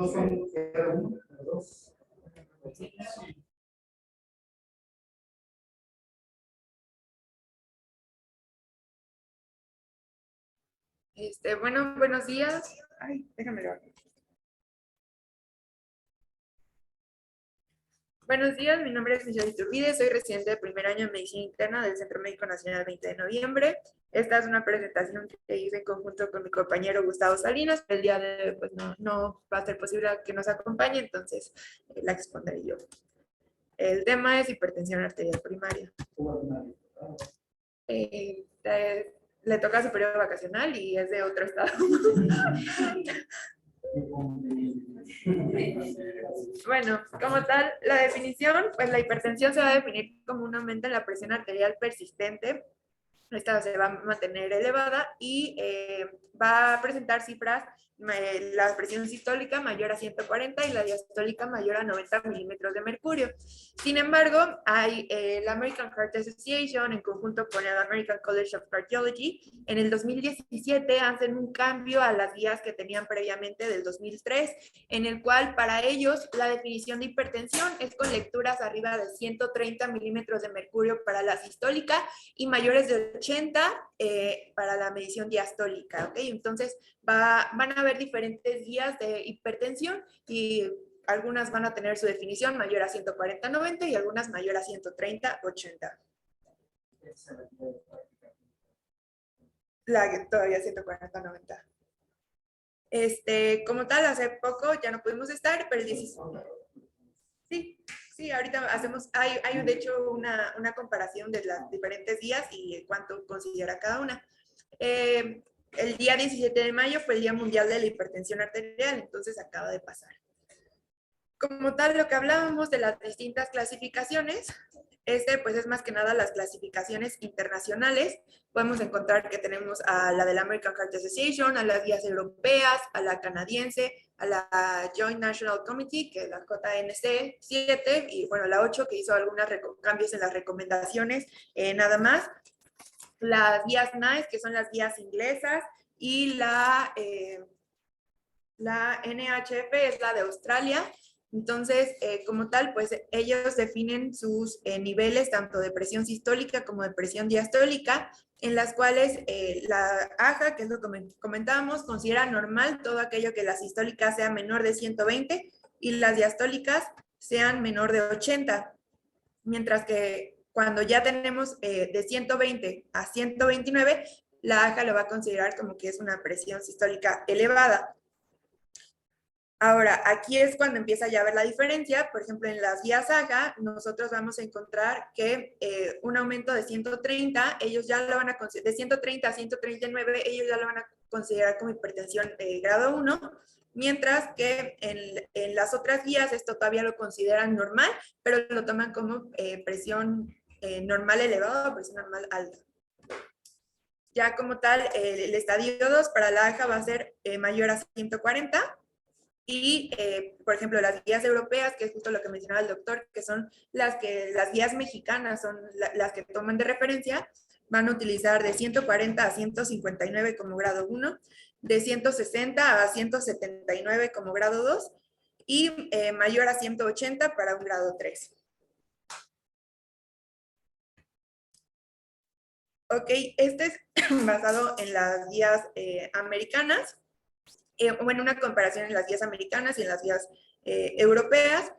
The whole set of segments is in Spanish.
Bueno, buenos días. Ay, déjame ver. Buenos días, mi nombre es Michelle Iturbide, soy residente de primer año de Medicina Interna del Centro Médico Nacional 20 de noviembre. Esta es una presentación que hice en conjunto con mi compañero Gustavo Salinas. El día de hoy pues, no va a ser posible que nos acompañe, entonces la expondré yo. El tema es hipertensión arterial primaria. Le toca su periodo vacacional y es de otro estado. Bueno, como tal, la definición, pues la hipertensión se va a definir como un aumento en la presión arterial persistente. Esta se va a mantener elevada y va a presentar cifras, la presión sistólica mayor a 140 y la diastólica mayor a 90 milímetros de mercurio. Sin embargo, hay la American Heart Association en conjunto con el American College of Cardiology, en el 2017 hacen un cambio a las guías que tenían previamente del 2003, en el cual para ellos la definición de hipertensión es con lecturas arriba de 130 milímetros de mercurio para la sistólica y mayores de 80 para la medición diastólica, ¿ok? Entonces van a haber diferentes guías de hipertensión y algunas van a tener su definición mayor a 140-90 y algunas mayor a 130-80. Todavía 140-90. Como tal, hace poco ya no pudimos estar, pero el 16. Sí, ahorita hay de hecho una comparación de las diferentes días y cuánto considera cada una. El día 17 de mayo fue el Día Mundial de la Hipertensión Arterial, entonces acaba de pasar. Como tal, lo que hablábamos de las distintas clasificaciones, pues es más que nada las clasificaciones internacionales. Podemos encontrar que tenemos a la de la American Heart Association, a las guías europeas, a la canadiense, a la Joint National Committee, que es la JNC 7, y bueno, la 8, que hizo algunos cambios en las recomendaciones, nada más. Las guías NICE, que son las guías inglesas, y la NHF es la de Australia. Entonces, como tal, pues ellos definen sus niveles tanto de presión sistólica como de presión diastólica, en las cuales la AJA, que es lo que comentábamos, considera normal todo aquello que la sistólica sea menor de 120 y las diastólicas sean menor de 80. Mientras que cuando ya tenemos de 120 a 129, la AJA lo va a considerar como que es una presión sistólica elevada. Ahora, aquí es cuando empieza ya a ver la diferencia. Por ejemplo, en las guías AJA, nosotros vamos a encontrar que un aumento de 130, ellos ya lo van a considerar, de 130 a 139, ellos ya lo van a considerar como hipertensión grado 1, mientras que en las otras guías esto todavía lo consideran normal, pero lo toman como presión normal elevada o presión normal alta. Ya como tal, el estadio 2 para la AJA va a ser mayor a 140, y, por ejemplo, las guías europeas, que es justo lo que mencionaba el doctor, que son las guías mexicanas son las que toman de referencia, van a utilizar de 140 a 159 como grado 1, de 160 a 179 como grado 2 y mayor a 180 para un grado 3. Ok, este es basado en las guías americanas. Bueno, una comparación en las guías americanas y en las guías europeas.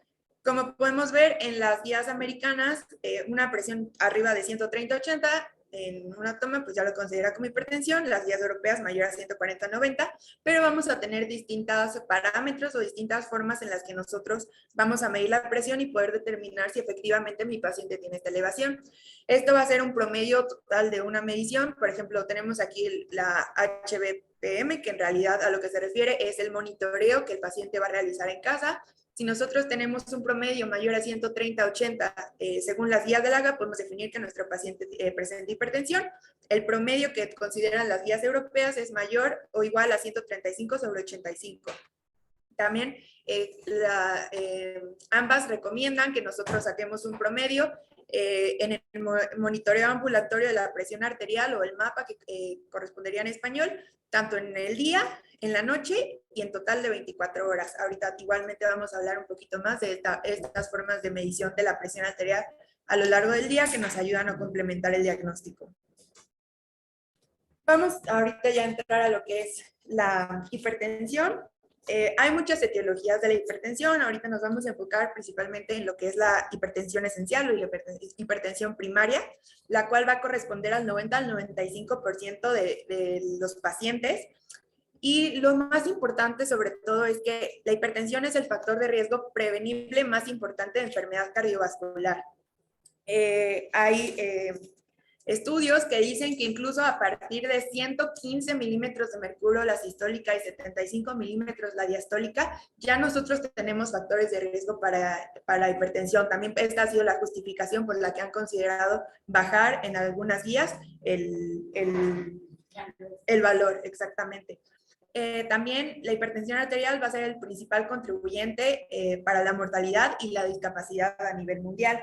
Como podemos ver, en las guías americanas, una presión arriba de 130-80 en una toma, pues ya lo considera como hipertensión, las guías europeas mayor a 140-90, pero vamos a tener distintos parámetros o distintas formas en las que nosotros vamos a medir la presión y poder determinar si efectivamente mi paciente tiene esta elevación. Esto va a ser un promedio total de una medición. Por ejemplo, tenemos aquí la HbPM, que en realidad a lo que se refiere es el monitoreo que el paciente va a realizar en casa. Si nosotros tenemos un promedio mayor a 130-80, según las guías del AGA, podemos definir que nuestro paciente presenta hipertensión. El promedio que consideran las guías europeas es mayor o igual a 135/85. también ambas recomiendan que nosotros saquemos un promedio en el monitoreo ambulatorio de la presión arterial o el mapa que correspondería en español, tanto en el día, en la noche y en total de 24 horas. Ahorita igualmente vamos a hablar un poquito más de estas formas de medición de la presión arterial a lo largo del día que nos ayudan a complementar el diagnóstico. Vamos ahorita ya a entrar a lo que es la hipertensión. Hay muchas etiologías de la hipertensión. Ahorita nos vamos a enfocar principalmente en lo que es la hipertensión esencial o la hipertensión primaria, la cual va a corresponder al 90 al 95% de los pacientes. Y lo más importante sobre todo es que la hipertensión es el factor de riesgo prevenible más importante de enfermedad cardiovascular. Hay estudios que dicen que incluso a partir de 115 milímetros de mercurio la sistólica y 75 milímetros la diastólica, ya nosotros tenemos factores de riesgo para hipertensión. También esta ha sido la justificación por la que han considerado bajar en algunas guías el valor, exactamente. También la hipertensión arterial va a ser el principal contribuyente para la mortalidad y la discapacidad a nivel mundial.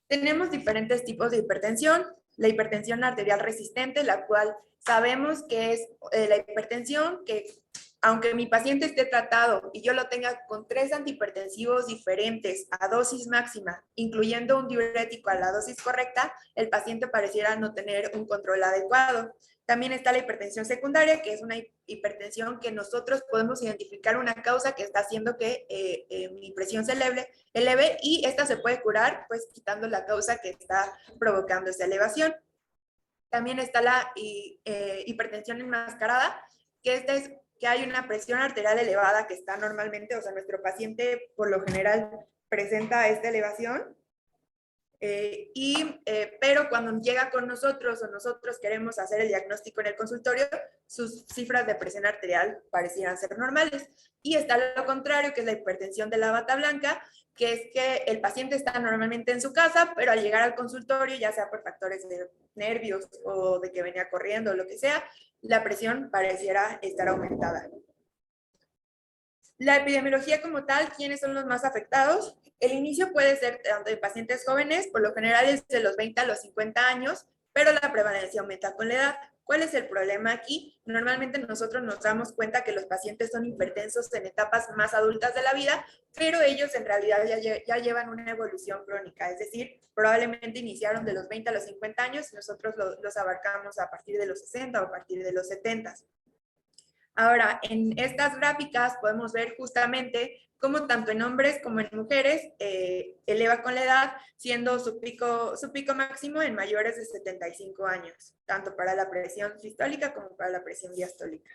Tenemos diferentes tipos de hipertensión. La hipertensión arterial resistente, la cual sabemos que es la hipertensión que, aunque mi paciente esté tratado y yo lo tenga con 3 antihipertensivos diferentes a dosis máxima, incluyendo un diurético a la dosis correcta, el paciente pareciera no tener un control adecuado. También está la hipertensión secundaria, que es una hipertensión que nosotros podemos identificar una causa que está haciendo que mi presión se eleve y esta se puede curar pues quitando la causa que está provocando esa elevación. También está la hipertensión enmascarada, que esta es que hay una presión arterial elevada que está normalmente, o sea, nuestro paciente por lo general presenta esta elevación, pero cuando llega con nosotros o nosotros queremos hacer el diagnóstico en el consultorio, sus cifras de presión arterial parecieran ser normales. Y está lo contrario, que es la hipertensión de la bata blanca, que es que el paciente está normalmente en su casa, pero al llegar al consultorio, ya sea por factores de nervios o de que venía corriendo o lo que sea, la presión pareciera estar aumentada. La epidemiología como tal, ¿quiénes son los más afectados? El inicio puede ser de pacientes jóvenes, por lo general es de los 20 a los 50 años, pero la prevalencia aumenta con la edad. ¿Cuál es el problema aquí? Normalmente nosotros nos damos cuenta que los pacientes son hipertensos en etapas más adultas de la vida, pero ellos en realidad ya llevan una evolución crónica, es decir, probablemente iniciaron de los 20 a los 50 años y nosotros los abarcamos a partir de los 60 o a partir de los 70. Ahora, en estas gráficas podemos ver justamente cómo tanto en hombres como en mujeres eleva con la edad, siendo su pico máximo en mayores de 75 años, tanto para la presión sistólica como para la presión diastólica.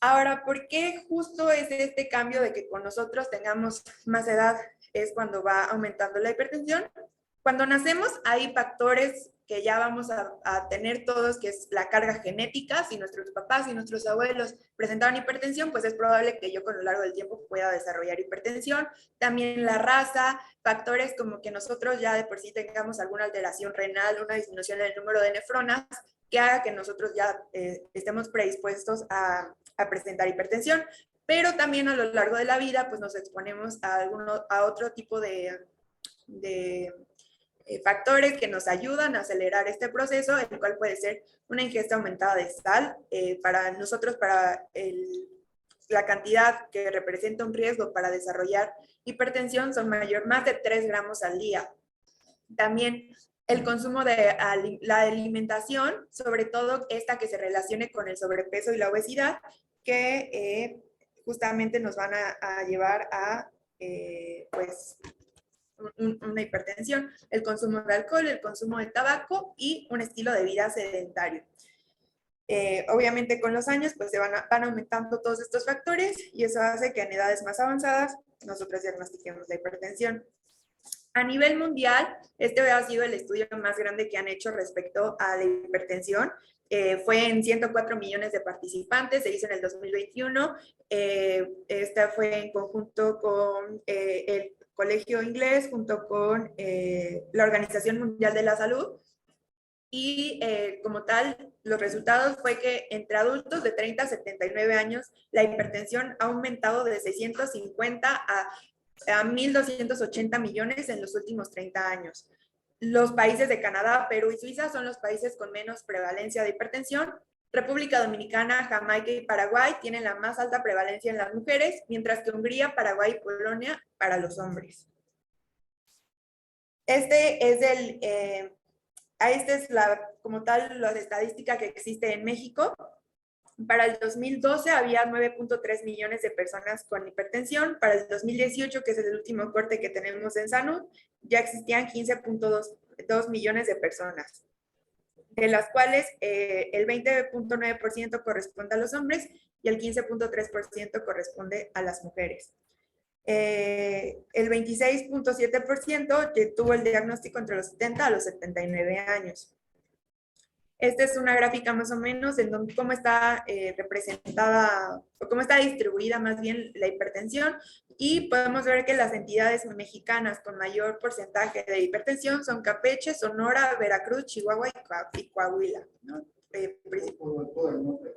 Ahora, ¿por qué justo es este cambio de que con nosotros tengamos más edad es cuando va aumentando la hipertensión? Cuando nacemos hay factores que ya vamos a tener todos, que es la carga genética. Si nuestros papás y nuestros abuelos presentaban hipertensión, pues es probable que yo con lo largo del tiempo pueda desarrollar hipertensión. También la raza, factores como que nosotros ya de por sí tengamos alguna alteración renal, una disminución en el número de nefronas, que haga que nosotros ya estemos predispuestos a presentar hipertensión. Pero también a lo largo de la vida, pues nos exponemos a otro tipo de factores que nos ayudan a acelerar este proceso, el cual puede ser una ingesta aumentada de sal. Para nosotros, la cantidad que representa un riesgo para desarrollar hipertensión son más de 3 gramos al día. También el consumo de la alimentación, sobre todo esta que se relacione con el sobrepeso y la obesidad, que justamente nos van a llevar a pues una hipertensión, el consumo de alcohol, el consumo de tabaco y un estilo de vida sedentario. Obviamente con los años pues van aumentando todos estos factores y eso hace que en edades más avanzadas nosotros diagnostiquemos la hipertensión. A nivel mundial, este ha sido el estudio más grande que han hecho respecto a la hipertensión. Fue en 104 millones de participantes, se hizo en el 2021. Esta fue en conjunto con el Colegio Inglés junto con la Organización Mundial de la Salud. y como tal, los resultados fue que entre adultos de 30 a 79 años, la hipertensión ha aumentado de 650 a 1.280 millones en los últimos 30 años. Los países de Canadá, Perú y Suiza son los países con menos prevalencia de hipertensión. República Dominicana, Jamaica y Paraguay tienen la más alta prevalencia en las mujeres, mientras que Hungría, Paraguay y Polonia para los hombres. Esta es como tal la estadística que existe en México. Para el 2012 había 9.3 millones de personas con hipertensión. Para el 2018, que es el último corte que tenemos en salud, ya existían 15.2 millones de personas, de las cuales el 20.9% corresponde a los hombres y el 15.3% corresponde a las mujeres. El 26.7% que tuvo el diagnóstico entre los 70 a los 79 años. Esta es una gráfica más o menos en donde cómo está representada, o cómo está distribuida más bien la hipertensión, y podemos ver que las entidades mexicanas con mayor porcentaje de hipertensión son Campeche, Sonora, Veracruz, Chihuahua y Coahuila, ¿no?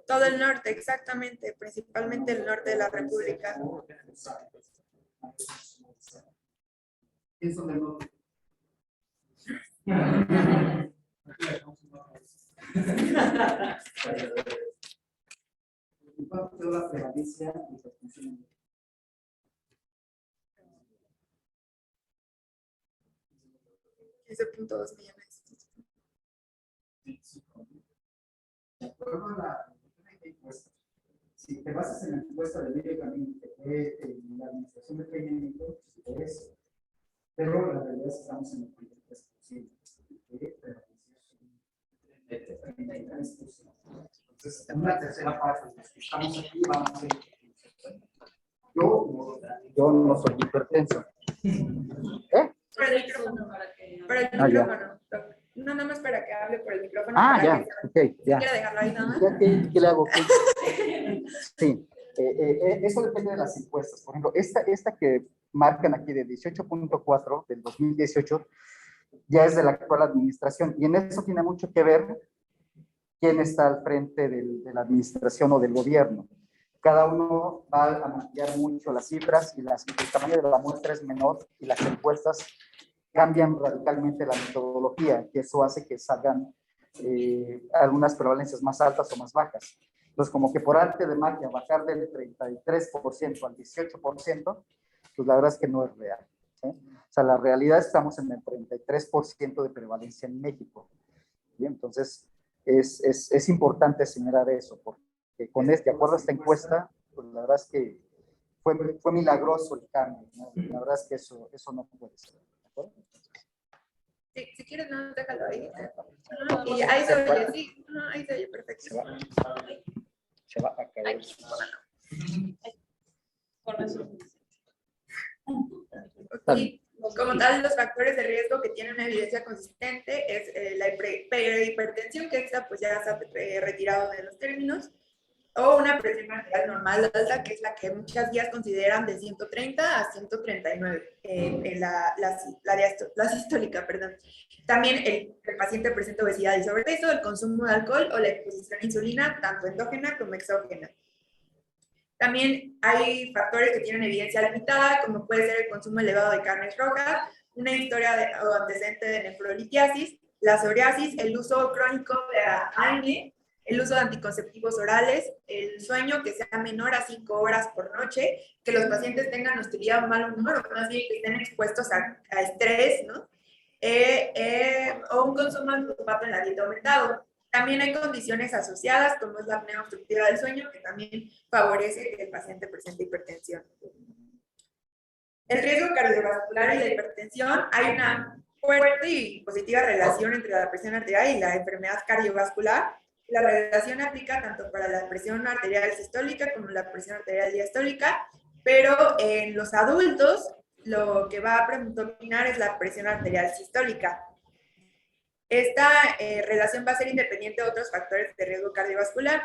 Todo el norte, exactamente, principalmente el norte de la República. ¿Quién son del norte? ¿Cuánto quedó la prevalencia de hipertensión? 15.2 millones. De acuerdo a la encuesta, si te basas en la encuesta del medio camino que fue la administración de Peña Nieto, es, pero la realidad es que estamos en el 33% de prevalencia. Entonces, en una tercera parte de los que estamos aquí vamos a ser. Yo no soy hipertenso. Por el micrófono. Por el micrófono. No, nada más para que hable por el micrófono. Ya, ok, ya. ¿Quiere dejarlo ahí nada más? ¿Qué le hago? Sí, eso depende de las encuestas. Por ejemplo, esta que marcan aquí de 18.4 del 2018 ya es de la actual administración, y en eso tiene mucho que ver quién está al frente de la administración o del gobierno. Cada uno va a maquillar mucho las cifras y el tamaño de la muestra es menor, y las encuestas cambian radicalmente la metodología, que eso hace que salgan algunas prevalencias más altas o más bajas. Entonces, como que por arte de magia bajar del 33% al 18%, pues la verdad es que no es real, ¿sí? O sea, la realidad estamos en el 33% de prevalencia en México. ¿Sí? Entonces, es importante señalar eso, porque de acuerdo a esta encuesta, pues la verdad es que fue milagroso el cambio, ¿no? La verdad es que eso no puede ser. Si quieres, no, déjalo ahí. Y ahí se oye, sí. Ahí se oye, perfecto. Se va a caer. Con eso. Y como tal, los factores de riesgo que tienen una evidencia consistente es la hipertensión, que esta pues ya se ha retirado de los términos, o una presión arterial normal alta, que es la que muchas guías consideran de 130 a 139 en la sistólica, perdón. También el paciente presenta obesidad y sobrepeso, el consumo de alcohol o la exposición a insulina, tanto endógena como exógena. También hay factores que tienen evidencia limitada, como puede ser el consumo elevado de carnes rojas, una historia o antecedente de nefrolitiasis, la psoriasis, el uso crónico de AINE, el uso de anticonceptivos orales, el sueño que sea menor a 5 horas por noche, que los pacientes tengan hostilidad o mal humor, o más bien que estén expuestos a estrés, ¿no? O un consumo de glucosato en la dieta aumentado. También hay condiciones asociadas, como es la apnea obstructiva del sueño, que también favorece que el paciente presente hipertensión. El riesgo cardiovascular y la hipertensión, hay una fuerte y positiva relación entre la presión arterial y la enfermedad cardiovascular. La relación aplica tanto para la presión arterial sistólica como la presión arterial diastólica, pero en los adultos lo que va a predominar es la presión arterial sistólica. Esta relación va a ser independiente de otros factores de riesgo cardiovascular.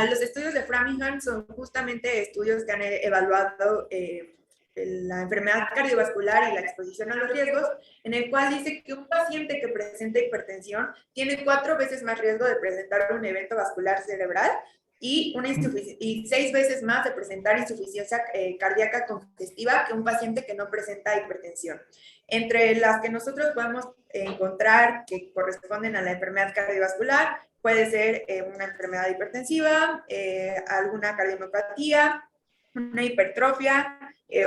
Los estudios de Framingham son justamente estudios que han evaluado la enfermedad cardiovascular y la exposición a los riesgos, en el cual dice que un paciente que presenta hipertensión tiene 4 veces más riesgo de presentar un evento vascular cerebral y 6 veces más de presentar insuficiencia cardíaca congestiva que un paciente que no presenta hipertensión. Entre las que nosotros podemos encontrar que corresponden a la enfermedad cardiovascular, puede ser una enfermedad hipertensiva, alguna cardiomopatía, una hipertrofia,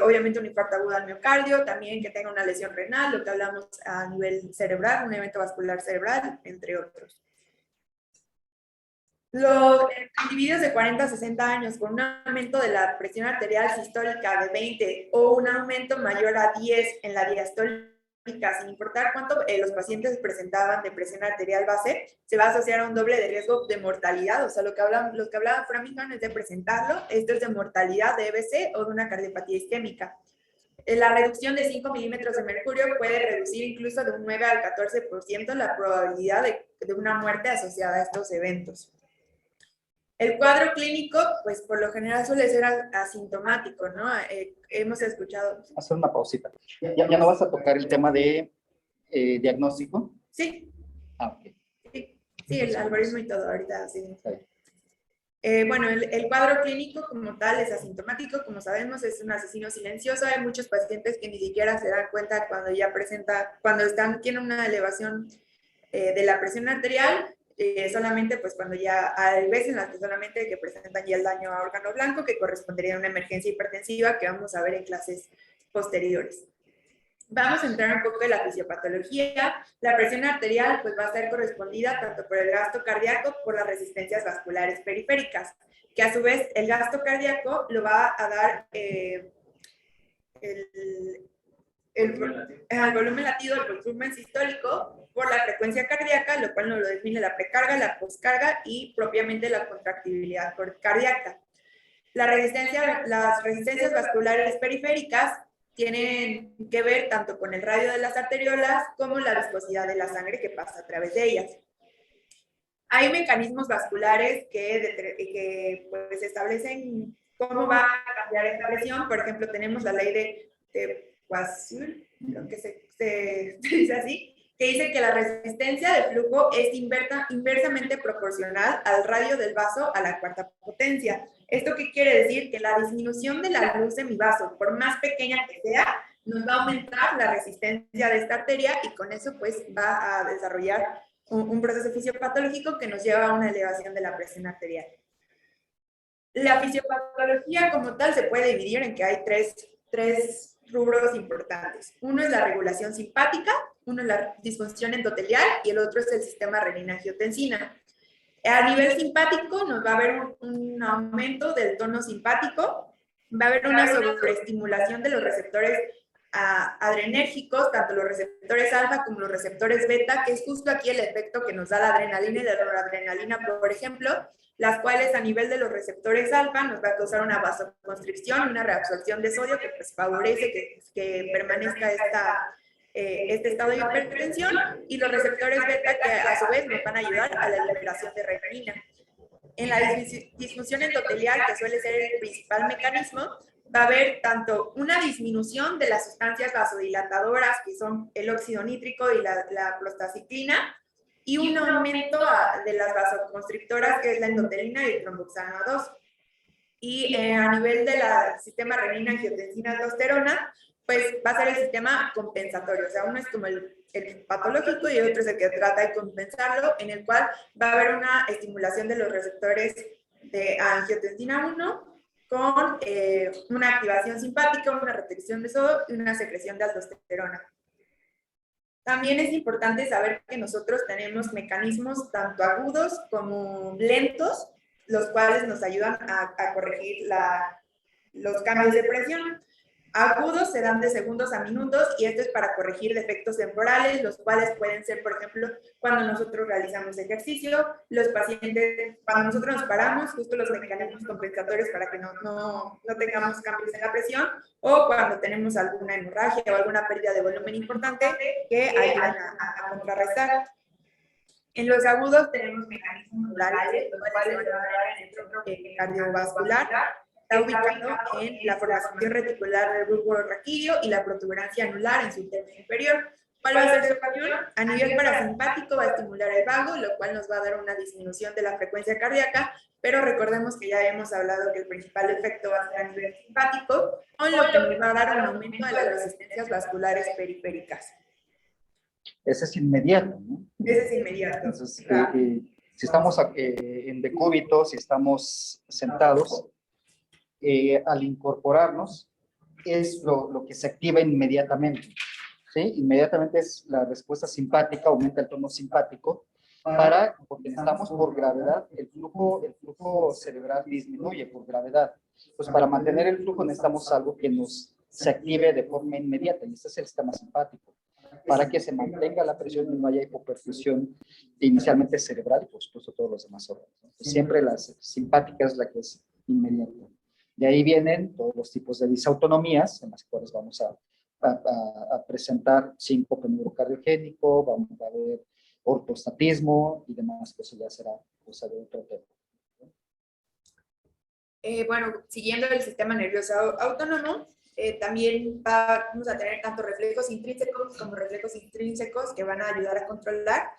obviamente un infarto agudo al miocardio, también que tenga una lesión renal, lo que hablamos a nivel cerebral, un evento vascular cerebral, entre otros. Los individuos de 40 a 60 años con un aumento de la presión arterial sistólica de 20 o un aumento mayor a 10 en la diastólica, sin importar cuánto los pacientes presentaban de presión arterial base, se va a asociar a un doble de riesgo de mortalidad. O sea, lo que hablaba Framingham es de presentarlo, esto es de mortalidad de EBC o de una cardiopatía isquémica. La reducción de 5 milímetros de mercurio puede reducir incluso de un 9 al 14% la probabilidad de una muerte asociada a estos eventos. El cuadro clínico, pues por lo general suele ser asintomático, ¿no? Hemos escuchado. Hacer una pausita. ¿Ya no vas a tocar el tema de diagnóstico? Sí. Ah, ok. Sí, el algoritmo y todo, ahorita sí. Bueno, el cuadro clínico como tal es asintomático, como sabemos, es un asesino silencioso. Hay muchos pacientes que ni siquiera se dan cuenta cuando ya tienen una elevación de la presión arterial. Solamente pues cuando ya hay veces en las que solamente que presentan ya el daño a órgano blanco, que correspondería a una emergencia hipertensiva que vamos a ver en clases posteriores. Vamos a entrar un poco en la fisiopatología. La presión arterial pues va a ser correspondida tanto por el gasto cardíaco por las resistencias vasculares periféricas, que a su vez el gasto cardíaco lo va a dar el volumen latido, el volumen sistólico, por la frecuencia cardíaca, lo cual nos lo define la precarga, la poscarga y propiamente la contractibilidad cardíaca. Las resistencias vasculares periféricas tienen que ver tanto con el radio de las arteriolas como la viscosidad de la sangre que pasa a través de ellas. Hay mecanismos vasculares que pues, establecen cómo va a cambiar esta presión. Por ejemplo, tenemos la ley de Poisson, creo que se dice así, que dice que la resistencia de flujo es inversamente proporcional al radio del vaso a la cuarta potencia. ¿Esto qué quiere decir? Que la disminución de la luz de mi vaso, por más pequeña que sea, nos va a aumentar la resistencia de esta arteria y con eso pues va a desarrollar un proceso fisiopatológico que nos lleva a una elevación de la presión arterial. La fisiopatología como tal se puede dividir en que hay tres rubros importantes. Uno es la regulación simpática, uno es la disfunción endotelial y el otro es el sistema renina-angiotensina. A nivel simpático nos va a haber un aumento del tono simpático, va a haber una sobreestimulación de los receptores adrenérgicos, tanto los receptores alfa como los receptores beta, que es justo aquí el efecto que nos da la adrenalina y la noradrenalina, por ejemplo, las cuales a nivel de los receptores alfa nos va a causar una vasoconstricción, una reabsorción de sodio que pues, favorece que permanezca este estado de hipertensión, y los receptores beta que a su vez nos van a ayudar a la liberación de renina. En la disfunción endotelial, que suele ser el principal mecanismo, va a haber tanto una disminución de las sustancias vasodilatadoras, que son el óxido nítrico y la prostaciclina, y un aumento de las vasoconstrictoras, que es la endotelina y el tromboxano 2. Y a nivel del sistema renina-angiotensina-aldosterona, pues va a ser el sistema compensatorio. O sea, uno es como el patológico y otro es el que trata de compensarlo, en el cual va a haber una estimulación de los receptores de angiotensina 1 con una activación simpática, una retención de sodio y una secreción de aldosterona. También es importante saber que nosotros tenemos mecanismos tanto agudos como lentos, los cuales nos ayudan a corregir los cambios de presión. Agudos se dan de segundos a minutos y esto es para corregir defectos temporales, los cuales pueden ser, por ejemplo, cuando nosotros realizamos ejercicio, los pacientes, cuando nosotros nos paramos, justo los mecanismos compensatorios para que no tengamos cambios en la presión, o cuando tenemos alguna hemorragia o alguna pérdida de volumen importante que ayudan a contrarrestar. En los agudos tenemos mecanismos modulares, los cuales se van a dar en el centro cardiovascular. está ubicado en la formación reticular del bulbo raquídeo y la protuberancia anular en su tercio inferior. ¿Cuál va a ser su acción? A nivel parasimpático va a estimular el vago, lo cual nos va a dar una disminución de la frecuencia cardíaca, pero recordemos que ya hemos hablado que el principal efecto va a ser a nivel simpático, con lo que nos va a dar un aumento de las resistencias vasculares periféricas. Ese es inmediato, ¿no? Ese es inmediato. Entonces, si estamos en decúbito, si estamos sentados, al incorporarnos, es lo que se activa inmediatamente. ¿Sí? Inmediatamente es la respuesta simpática, aumenta el tono simpático, porque necesitamos por gravedad, el flujo cerebral disminuye por gravedad. Pues para mantener el flujo necesitamos algo que se active de forma inmediata, y este es el sistema simpático, para que se mantenga la presión y no haya hipoperfusión inicialmente cerebral y por supuesto todos los demás órganos. Siempre la simpática es la que es inmediata. De ahí vienen todos los tipos de disautonomías en las cuales vamos a presentar síncope neurocardiogénico, vamos a ver ortostatismo y demás, que eso ya será cosa de otro tema. Bueno, siguiendo el sistema nervioso autónomo, también vamos a tener tanto reflejos intrínsecos como reflejos extrínsecos que van a ayudar a controlar.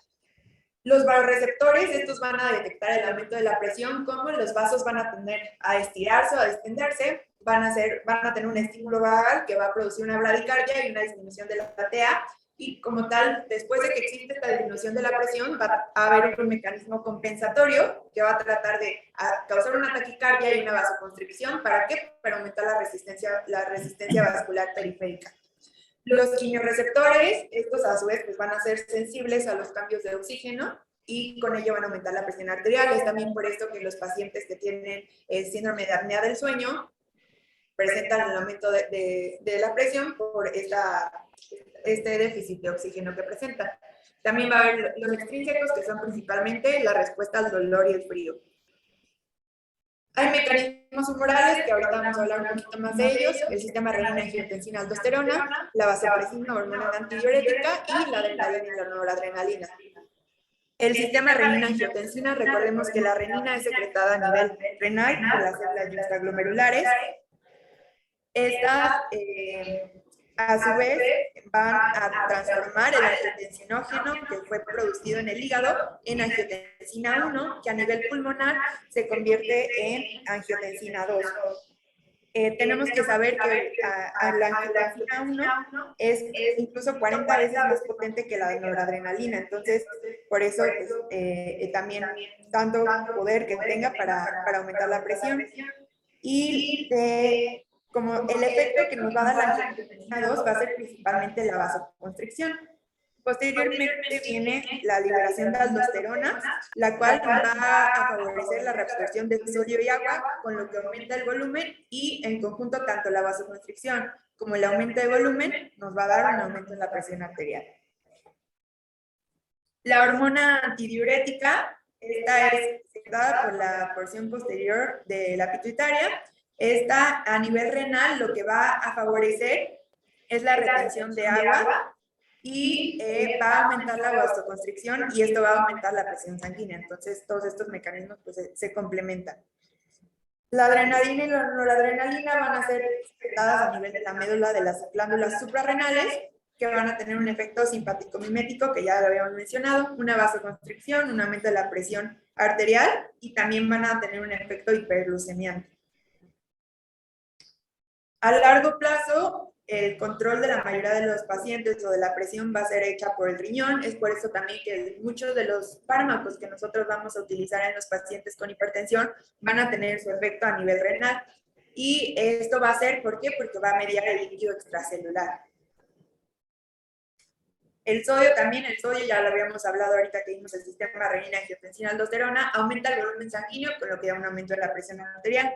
Los vasoreceptores, estos van a detectar el aumento de la presión, como los vasos van a tender a estirarse o a distenderse, van a tener un estímulo vagal que va a producir una bradicardia y una disminución de la TA, y como tal, después de que existe esta disminución de la presión, va a haber un mecanismo compensatorio que va a tratar de causar una taquicardia y una vasoconstricción. ¿Para qué? Para aumentar la resistencia vascular periférica. Los quimiorreceptores, estos a su vez pues, van a ser sensibles a los cambios de oxígeno y con ello van a aumentar la presión arterial. Es también por esto que los pacientes que tienen síndrome de apnea del sueño presentan el aumento de la presión por este déficit de oxígeno que presentan. También va a haber los extrínsecos, que son principalmente la respuesta al dolor y el frío. Hay mecanismos humorales, que ahorita vamos a hablar un poquito más de ellos: el sistema renina-angiotensina-aldosterona, la vasopresina, hormona antidiurética, y la adrenalina y la noradrenalina. El sistema renina-angiotensina, recordemos que la renina es secretada a nivel renal por las células juxtaglomerulares. Estas, a su vez, van a transformar el angiotensinógeno que fue producido en el hígado en angiotensina 1, que a nivel pulmonar se convierte en angiotensina 2. Tenemos que saber que la angiotensina 1 es incluso 40 veces más potente que la noradrenalina, entonces por eso pues, también tanto poder que tenga para aumentar la presión. Y como el efecto que nos va a dar la angiotensina 2 va a ser principalmente la vasoconstricción. Posteriormente viene la liberación de aldosterona, la cual va a favorecer la reabsorción de sodio y agua, con lo que aumenta el volumen, y en conjunto tanto la vasoconstricción como el aumento de volumen nos va a dar un aumento en la presión arterial. La hormona antidiurética, esta es secretada por la porción posterior de la pituitaria. Esta, a nivel renal, lo que va a favorecer es la retención de agua y va a aumentar la vasoconstricción, y esto va a aumentar la presión sanguínea. Entonces, todos estos mecanismos pues, se complementan. La adrenalina y la noradrenalina van a ser secretadas a nivel de la médula de las glándulas suprarrenales, que van a tener un efecto simpático-mimético, que ya lo habíamos mencionado, una vasoconstricción, un aumento de la presión arterial, y también van a tener un efecto hiperglucemiante. A largo plazo, el control de la mayoría de los pacientes o de la presión va a ser hecha por el riñón. Es por eso también que muchos de los fármacos que nosotros vamos a utilizar en los pacientes con hipertensión van a tener su efecto a nivel renal. Y esto va a ser, ¿por qué? Porque va a mediar el líquido extracelular. El sodio también, ya lo habíamos hablado ahorita que vimos el sistema renina-angiotensina-aldosterona, aumenta el volumen sanguíneo, con lo que da un aumento de la presión arterial.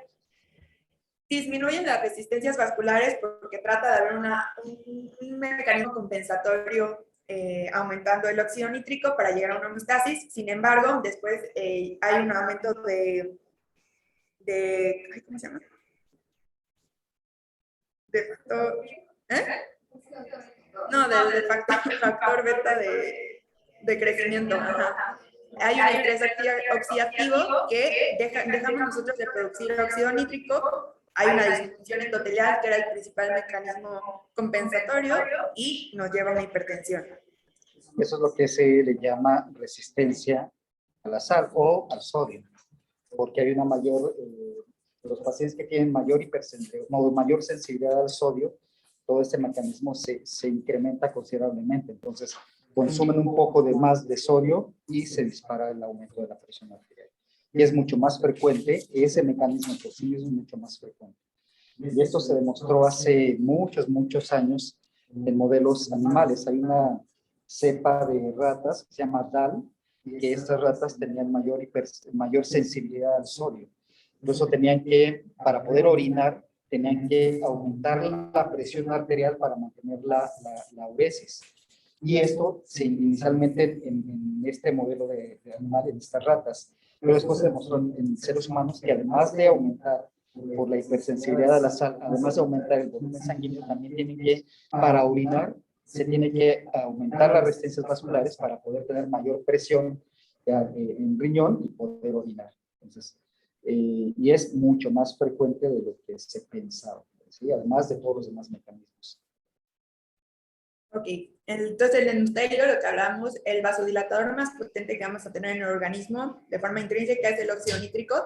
Disminuyen las resistencias vasculares porque trata de haber un mecanismo compensatorio aumentando el óxido nítrico para llegar a una homeostasis. Sin embargo, después hay un aumento de ¿cómo se llama? No, del factor beta de crecimiento. Ajá. Hay un estrés oxidativo que dejamos nosotros de producir óxido nítrico hay una disfunción endotelial, que era el principal mecanismo compensatorio, y nos lleva a una hipertensión. Eso es lo que se le llama resistencia a la sal o al sodio, porque hay una mayor, los pacientes que tienen mayor mayor sensibilidad al sodio, todo este mecanismo se incrementa considerablemente. Entonces, consumen un poco de más de sodio y se dispara el aumento de la presión arterial. Y es mucho más frecuente, ese mecanismo por sí mismo es mucho más frecuente. Y esto se demostró hace muchos años en modelos animales. Hay una cepa de ratas que se llama DAL, que estas ratas tenían mayor sensibilidad al sodio. Incluso para poder orinar, tenían que aumentar la presión arterial para mantener la uresis. Y esto inicialmente en este modelo de animal, en estas ratas, pero después se demostró en seres humanos que además de aumentar por la hipersensibilidad a la sal, además de aumentar el volumen sanguíneo, también para orinar, se tiene que aumentar las resistencias vasculares para poder tener mayor presión en riñón y poder orinar. Entonces, y es mucho más frecuente de lo que se pensaba, ¿sí? Además de todos los demás mecanismos. Ok, entonces el endotelio, lo que hablamos, el vasodilatador más potente que vamos a tener en el organismo de forma intrínseca es el óxido nítrico.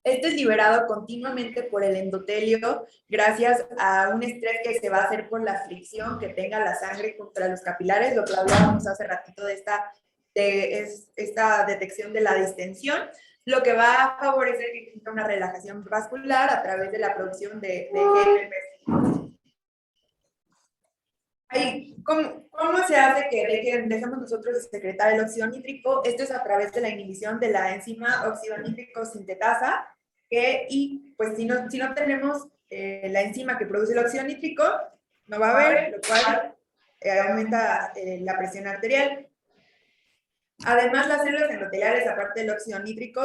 Este es liberado continuamente por el endotelio gracias a un estrés que se va a hacer por la fricción que tenga la sangre contra los capilares, lo que hablábamos hace ratito de esta detección de la distensión, lo que va a favorecer que exista una relajación vascular a través de la producción de GNRS. ¿Cómo se hace que dejemos nosotros de secretar el óxido nítrico? Esto es a través de la inhibición de la enzima óxido nítrico sintetasa, y pues si no tenemos la enzima que produce el óxido nítrico, no va a haber, lo cual aumenta la presión arterial. Además, las células endoteliales, aparte del óxido nítrico,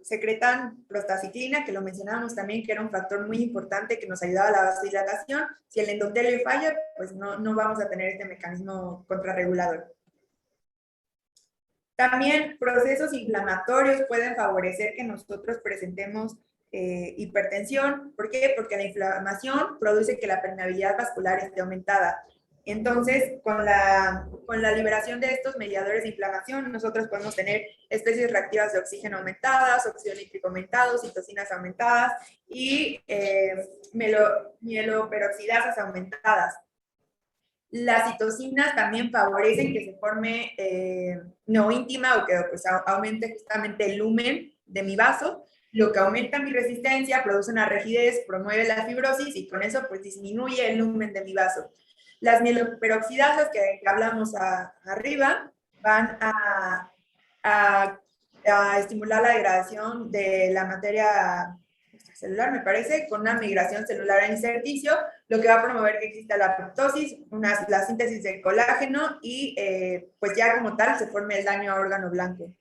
secretan prostaciclina, que lo mencionábamos también, que era un factor muy importante que nos ayudaba a la vasodilatación. Si el endotelio falla, pues no vamos a tener este mecanismo contrarregulador. También procesos inflamatorios pueden favorecer que nosotros presentemos hipertensión. ¿Por qué? Porque la inflamación produce que la permeabilidad vascular esté aumentada. Entonces, con la liberación de estos mediadores de inflamación, nosotros podemos tener especies reactivas de oxígeno aumentadas, óxido nítrico aumentado, citocinas aumentadas y mieloperoxidasas aumentadas. Las citocinas también favorecen que se forme neoíntima o que pues, aumente justamente el lumen de mi vaso, lo que aumenta mi resistencia, produce una rigidez, promueve la fibrosis y con eso pues disminuye el lumen de mi vaso. Las mieloperoxidasas que hablamos arriba van a estimular la degradación de la materia celular, me parece, con una migración celular a intersticio, lo que va a promover que exista la apoptosis, la síntesis de colágeno y pues ya como tal se forme el daño a órgano blanco.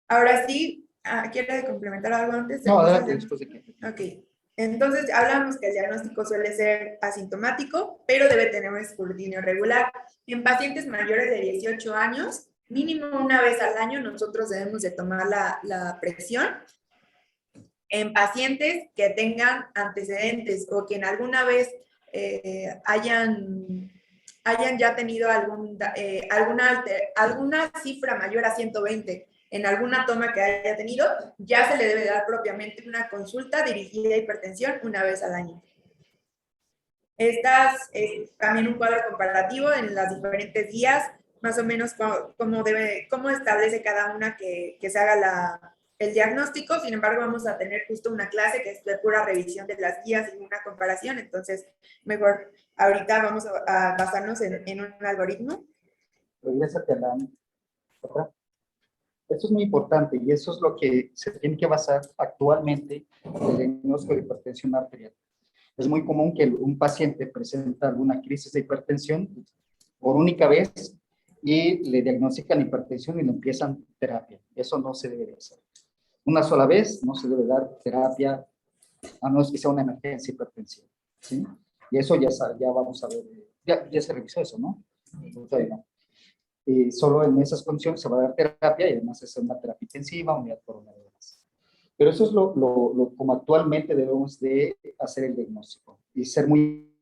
Ahora sí, ¿quieres complementar algo antes? No, adelante, después de que... Ok. Entonces, hablamos que el diagnóstico suele ser asintomático, pero debe tener un escrutinio regular. En pacientes mayores de 18 años, mínimo una vez al año, nosotros debemos de tomar la presión. En pacientes que tengan antecedentes o que en alguna vez hayan ya tenido alguna cifra mayor a 120 en alguna toma que haya tenido, ya se le debe dar propiamente una consulta dirigida a hipertensión una vez al año. Estas es también un cuadro comparativo en las diferentes guías, más o menos cómo establece cada una que se haga el diagnóstico. Sin embargo, vamos a tener justo una clase que es de pura revisión de las guías y una comparación, entonces mejor ahorita vamos a basarnos en un algoritmo. Regrésate a la otra. Esto es muy importante y eso es lo que se tiene que basar actualmente en el diagnóstico de hipertensión arterial. Es muy común que un paciente presenta alguna crisis de hipertensión por única vez y le diagnostican hipertensión y le empiezan terapia. Eso no se debe de hacer. Una sola vez no se debe dar terapia a menos que sea una emergencia hipertensiva, ¿sí? Y eso ya vamos a ver, ya se revisó eso, ¿no? Todavía no. Solo en esas condiciones se va a dar terapia y además es una terapia intensiva, unidad por unidad. Pero eso es como actualmente debemos de hacer el diagnóstico y ser muy